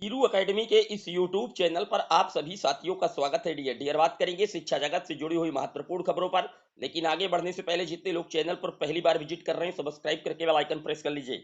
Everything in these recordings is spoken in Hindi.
वीरू एकेडमी के इस यूट्यूब चैनल पर आप सभी साथियों का स्वागत है। डियर बात करेंगे शिक्षा जगत से जुड़ी हुई महत्वपूर्ण खबरों पर। लेकिन आगे बढ़ने से पहले जितने लोग चैनल पर पहली बार विजिट कर रहे हैं सब्सक्राइब करके बेल आइकन प्रेस कर लीजिए।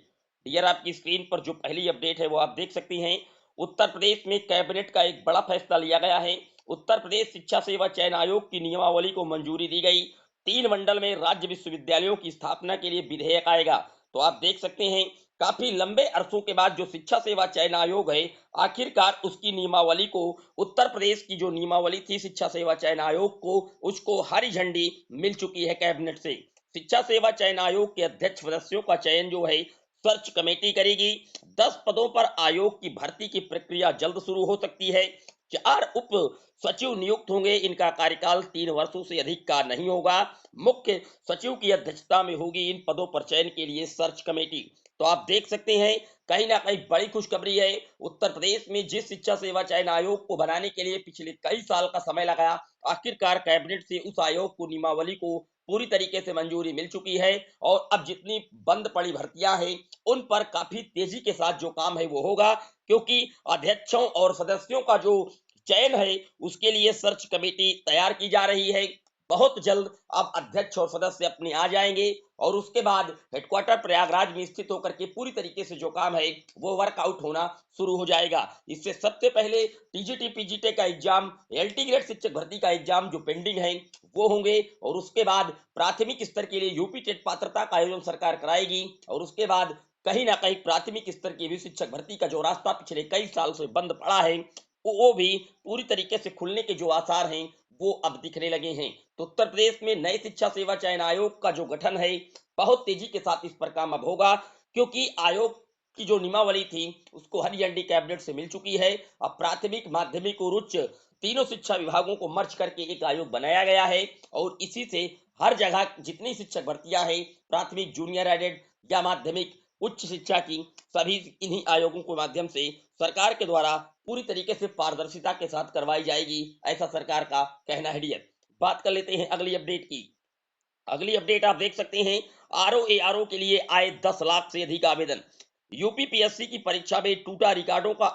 डियर आपकी स्क्रीन पर जो पहली अपडेट है वो आप देख सकती हैं। उत्तर प्रदेश में कैबिनेट का एक बड़ा फैसला लिया गया है। उत्तर प्रदेश शिक्षा सेवा चयन आयोग की नियमावली को मंजूरी दी गई। 3 मंडल में राज्य विश्वविद्यालयों की स्थापना के लिए विधेयक आएगा। तो आप देख सकते हैं काफी लंबे अरसों के बाद जो शिक्षा सेवा चयन आयोग है, आखिरकार उसकी नियमावली को, उत्तर प्रदेश की जो नियमावली थी शिक्षा सेवा चयन आयोग को, उसको हरी झंडी मिल चुकी है कैबिनेट से। शिक्षा सेवा चयन आयोग के अध्यक्ष सदस्यों का चयन जो है सर्च कमेटी करेगी। 10 पदों पर आयोग की भर्ती की प्रक्रिया जल्द शुरू हो सकती है। 4 उप सचिव नियुक्त होंगे। इनका कार्यकाल 3 वर्षों से अधिक का नहीं होगा। मुख्य सचिव की अध्यक्षता में होगी इन पदों पर चयन के लिए सर्च कमेटी। तो आप देख सकते हैं कहीं ना कहीं बड़ी खुशखबरी है। उत्तर प्रदेश में जिस शिक्षा सेवा चयन आयोग को बनाने के लिए पिछले कई साल का समय लगा, आखिरकार कैबिनेट से उस आयोग को नियमावली को पूरी तरीके से मंजूरी मिल चुकी है। और अब जितनी बंद पड़ी भर्तियां हैं उन पर काफी तेजी के साथ जो काम है वो होगा, क्योंकि अध्यक्षों और सदस्यों का जो चयन है उसके लिए सर्च कमेटी तैयार की जा रही है। बहुत जल्द अब अध्यक्ष और सदस्य अपने आ जाएंगे और उसके बाद हेडक्वार्टर प्रयागराज में स्थित होकर के पूरी तरीके से जो काम है वो वर्कआउट होना शुरू हो जाएगा। इससे सबसे पहले टीजीटी पीजीटी का एग्जाम, एलटी ग्रेड शिक्षक भर्ती का एग्जाम जो पेंडिंग है वो होंगे। और उसके बाद प्राथमिक स्तर के लिए यूपी टेट पात्रता का आयोजन सरकार कराएगी। और उसके बाद कहीं ना कहीं प्राथमिक स्तर की भी शिक्षक भर्ती का जो रास्ता पिछले कई साल से बंद पड़ा है वो भी पूरी तरीके से खुलने के जो आसार हैं वो अब दिखने लगे हैं। तो उत्तर प्रदेश में नए शिक्षा सेवा चयन आयोग का जो गठन है बहुत तेजी के साथ इस पर काम अब होगा, क्योंकि आयोग की जो नियमावली थी उसको हरी झंडी कैबिनेट से मिल चुकी है। अब प्राथमिक, माध्यमिक और उच्च तीनों शिक्षा विभागों को मर्ज करके एक आयोग बनाया गया है। और इसी से हर जगह जितनी शिक्षक भर्तियां हैं, प्राथमिक, जूनियर एडेड या माध्यमिक, उच्च शिक्षा की, सभी इन्हीं आयोगों के माध्यम से सरकार के द्वारा पूरी तरीके से पारदर्शिता के साथ करवाई जाएगी, ऐसा सरकार का कहना है। डियर बात कर लेते हैं अगली अपडेट की। अगली अपडेट आप देख सकते हैं, आरओ एआरओ के लिए आए 10 लाख से अधिक आवेदन। यूपीपीएससी की परीक्षा में टूटा रिकॉर्डों का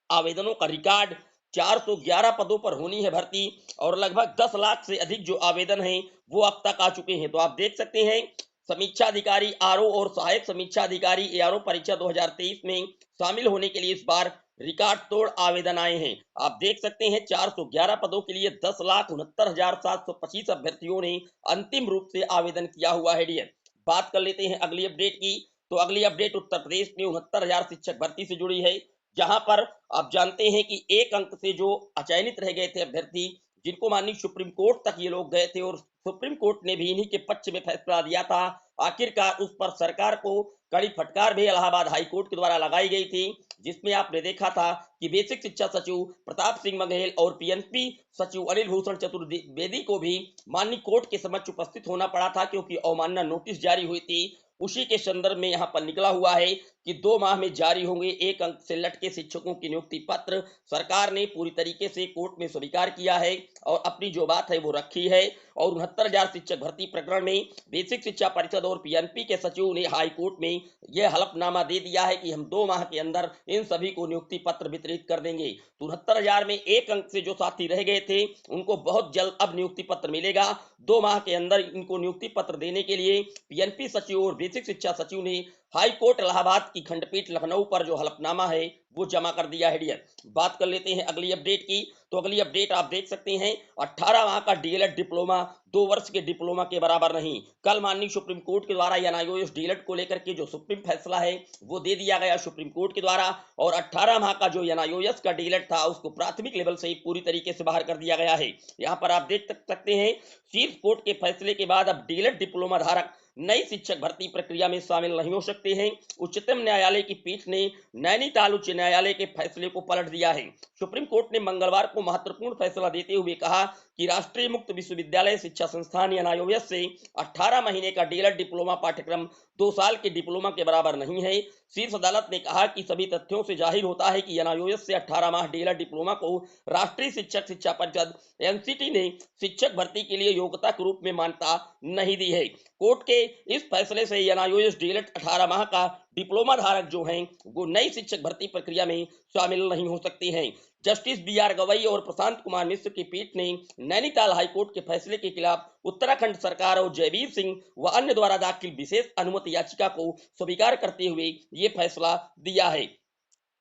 आवेदनों का रिकॉर्ड। 411 पदों पर होनी है भर्ती और लगभग 10 लाख से अधिक जो आवेदन हैं वो अब तक आ चुके हैं। तो आप देख सकते हैं समीक्षा अधिकारी आरओ और सहायक समीक्षा अधिकारी एआरओ परीक्षा 2023 में शामिल होने के लिए इस बार रिकॉर्ड तोड़ आवेदन आए हैं। आप देख सकते हैं 411 पदों के लिए 10,69,725 अभ्यर्थियों ने अंतिम रूप से आवेदन किया हुआ है। डियर बात कर लेते हैं अगली अपडेट की। तो अगली अपडेट उत्तर प्रदेश में 69,000 शिक्षक भर्ती से जुड़ी है, जहां पर आप जानते हैं कि एक अंक से जो अचयनित रह गए थे अभ्यर्थी, जिनको माननीय सुप्रीम कोर्ट तक ये लोग गए थे और सुप्रीम कोर्ट ने भी इन्हीं के पक्ष में फैसला दिया था। आखिरकार उस पर सरकार को कड़ी फटकार भी इलाहाबाद हाई कोर्ट के द्वारा लगाई गई थी, जिसमें आपने देखा था कि बेसिक शिक्षा सचिव प्रताप सिंह बघेल और पीएनपी सचिव अनिल भूषण चतुर्वेदी को भी माननीय कोर्ट के समक्ष उपस्थित होना पड़ा था, क्योंकि अवमानना नोटिस जारी हुई थी। उसी के संदर्भ में यहाँ पर निकला हुआ है कि 2 माह में जारी होंगे एक अंक से लटके शिक्षकों की नियुक्ति पत्र। सरकार ने पूरी तरीके से कोर्ट में स्वीकार किया है और अपनी जो बात है वो रखी है। और 69,000 शिक्षक भर्ती प्रकरण में बेसिक शिक्षा परिषद और पीएनपी के सचिव ने हाई कोर्ट में यह हलफनामा दे दिया है कि हम 2 माह के अंदर इन सभी को नियुक्ति पत्र वितरित कर देंगे। 69,000 में एक अंक से जो साथी रह गए थे उनको बहुत जल्द अब नियुक्ति पत्र मिलेगा। 2 माह के अंदर इनको नियुक्ति पत्र देने के लिए पीएनपी सचिव और बेसिक शिक्षा सचिव ने हाई कोर्ट इलाहाबाद की खंडपीठ लखनऊ पर जो हलफनामा है वो जमा कर दिया है। डियर बात कर लेते हैं अगली अपडेट की। तो अगली अपडेट आप देख सकते हैं 18 माह का डीएलएड डिप्लोमा 2 वर्ष के डिप्लोमा के बराबर नहीं। कल माननीय सुप्रीम कोर्ट के द्वारा एनआईओएस डीएलएड को लेकर के जो सुप्रीम फैसला है वो दे दिया गया सुप्रीम कोर्ट के द्वारा। और 18 माह का जो एनआईओएस का डीएलएड था उसको प्राथमिक लेवल से ही पूरी तरीके से बाहर कर दिया गया है। यहाँ पर आप देख सकते हैं शीर्ष कोर्ट के फैसले के बाद अब डीएलएड डिप्लोमा धारक नई शिक्षक भर्ती प्रक्रिया में शामिल नहीं हो सकते हैं। उच्चतम न्यायालय की पीठ ने नैनीताल उच्च न्यायालय के फैसले को पलट दिया है। सुप्रीम कोर्ट ने मंगलवार को महत्वपूर्ण फैसला देते हुए कहा कि राष्ट्रीय मुक्त विश्वविद्यालय शिक्षा संस्थान एनआईओएस से 18 महीने का डीएलएड डिप्लोमा पाठ्यक्रम 2 साल के डिप्लोमा के बराबर नहीं है। शीर्ष अदालत ने कहा कि सभी तथ्यों से जाहिर होता है कि एनआईओएस से 18 माह डीएलएड डिप्लोमा को राष्ट्रीय शिक्षक शिक्षा परिषद एनसीटी ने शिक्षक भर्ती के लिए योग्यता के रूप में मान्यता नहीं दी है। कोर्ट के इस फैसले से एनआईओएस डीएलएड 18 माह का डिप्लोमा धारक जो हैं वो नई शिक्षक भर्ती प्रक्रिया में शामिल नहीं हो सकते हैं। Justice B R. गवई और प्रशांत कुमार मिश्र की पीठ ने नैनीताल हाईकोर्ट के फैसले के खिलाफ उत्तराखंड सरकार और जयवीर सिंह व अन्य द्वारा दाखिल विशेष अनुमति याचिका को स्वीकार करते हुए ये फैसला दिया है।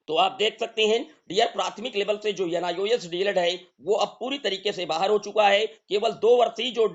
तो आप देख सकते हैं डियर प्राथमिक लेवल से जो एनआईओएस डीएलएड है वो अब पूरी तरीके से बाहर हो चुका है। केवल 2 वर्षीय जो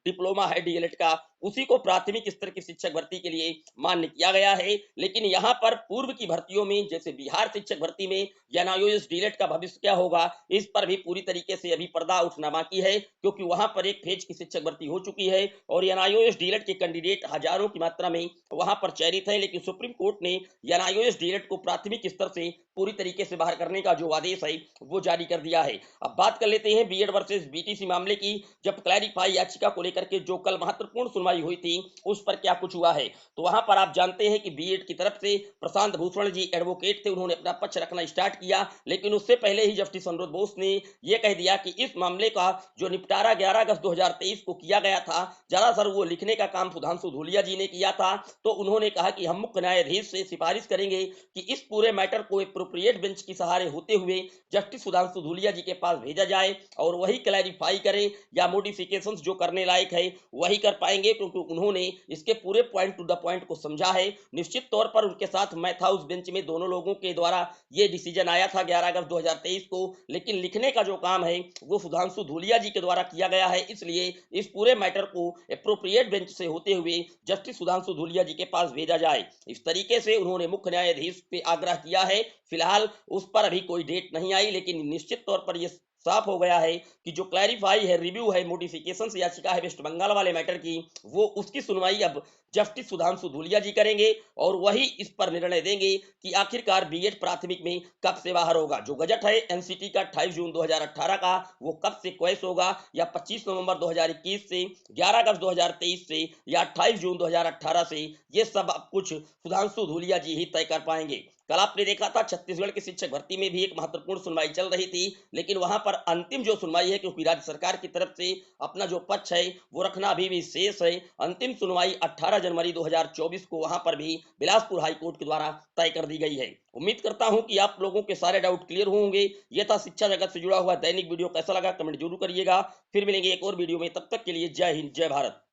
डिप्लोमा है डीएलएड का उसी को प्राथमिक स्तर की शिक्षक भर्ती के लिए मान्य किया गया है। लेकिन यहाँ पर पूर्व की भर्तियों में जैसे बिहार शिक्षक भर्ती में एनआईओएस डीएलएड का भविष्य क्या होगा, इस पर भी पूरी तरीके से अभी पर्दा उठना बाकी है, क्योंकि वहां पर एक फेज की शिक्षक भर्ती हो चुकी है और एनआईओएस डीएलएड के कैंडिडेट हजारों की मात्रा में वहां पर चयनित है। लेकिन सुप्रीम कोर्ट ने एनआईओएस डीएलएड को प्राथमिक स्तर से पूरी तरीके से बाहर करने का जो आदेश है वो जारी कर दिया है। अब बात कर लेते हैं बीएड वर्सेस बीटीसी मामले की। जब क्लैरिफाई याचिका को लेकर के जो कल महत्वपूर्ण सुनवाई हुई थी उस पर क्या कुछ हुआ है, तो वहां पर आप जानते हैं कि बीएड की तरफ से प्रशांत भूषण जी एडवोकेट थे, उन्होंने अपना पक्ष रखना स्टार्ट किया। लेकिन उससे पहले ही जस्टिस अनिरुद्ध बोस ने यह कह दिया कि इस मामले का जो निपटारा 11 अगस्त 2023 को किया गया था, ज्यादातर वो लिखने का काम सुधांशु धूलिया जी ने किया था। तो उन्होंने कहा कि हम मुख्य न्यायाधीश से सिफारिश करेंगे कि इस पूरे मैटर को एप्रोप्रिएट बेंच की सहारे होते हुए जस्टिस सुधांशु धूलिया जी के पास भेजा जाए और वही क्लैरिफाई करें या मॉडिफिकेशंस जो करने लायक है वही कर पाएंगे, क्योंकि उन्होंने इसके पूरे पॉइंट टू द पॉइंट को समझा है। निश्चित तौर पर उनके साथ मैथ हाउस बेंच में दोनों लोगों के द्वारा ये डिसीजन आया था 11 अगस्त 2023 को, लेकिन लिखने का जो काम है वो सुधांशु धूलिया जी के द्वारा किया गया है। इसलिए इस पूरे मैटर को एप्रोप्रिएट बेंच से होते हुए जस्टिस सुधांशु धूलिया जी के पास भेजा जाए, इस तरीके से उन्होंने मुख्य न्यायाधीश पे आग्रह किया है। फिलहाल उस पर अभी कोई डेट नहीं आई, लेकिन निश्चित तौर पर यह साफ हो गया है कि जो क्लैरिफाई है, रिव्यू है, मॉडिफिकेशन याचिका है वेस्ट बंगाल वाले मैटर की, वो उसकी सुनवाई अब जस्टिस सुधांशु धूलिया जी करेंगे और वही इस पर निर्णय देंगे कि आखिरकार बीएड प्राथमिक में कब से बाहर होगा। जो गजट है एनसीटी का 28 जून 2018 का, वो कब से क्वेश होगा, या 25 नवंबर 2021 से, 11 अगस्त 2023 से, या 28 जून 2018 से, ये सब अब कुछ सुधांशु धूलिया जी ही तय कर पाएंगे। कल आपने देखा था छत्तीसगढ़ की शिक्षक भर्ती में भी एक महत्वपूर्ण सुनवाई चल रही थी, लेकिन वहां पर अंतिम जो सुनवाई है, क्योंकि राज्य सरकार की तरफ से अपना जो पक्ष है वो रखना अभी भी शेष है, अंतिम सुनवाई 18 जनवरी 2024 को वहां पर भी बिलासपुर हाईकोर्ट के द्वारा तय कर दी गई है। उम्मीद करता हूं कि आप लोगों के सारे डाउट क्लियर होंगे। यह था शिक्षा जगत से जुड़ा हुआ दैनिक वीडियो, कैसा लगा कमेंट जरूर करिएगा। फिर मिलेंगे एक और वीडियो में, तब तक के लिए जय हिंद जय भारत।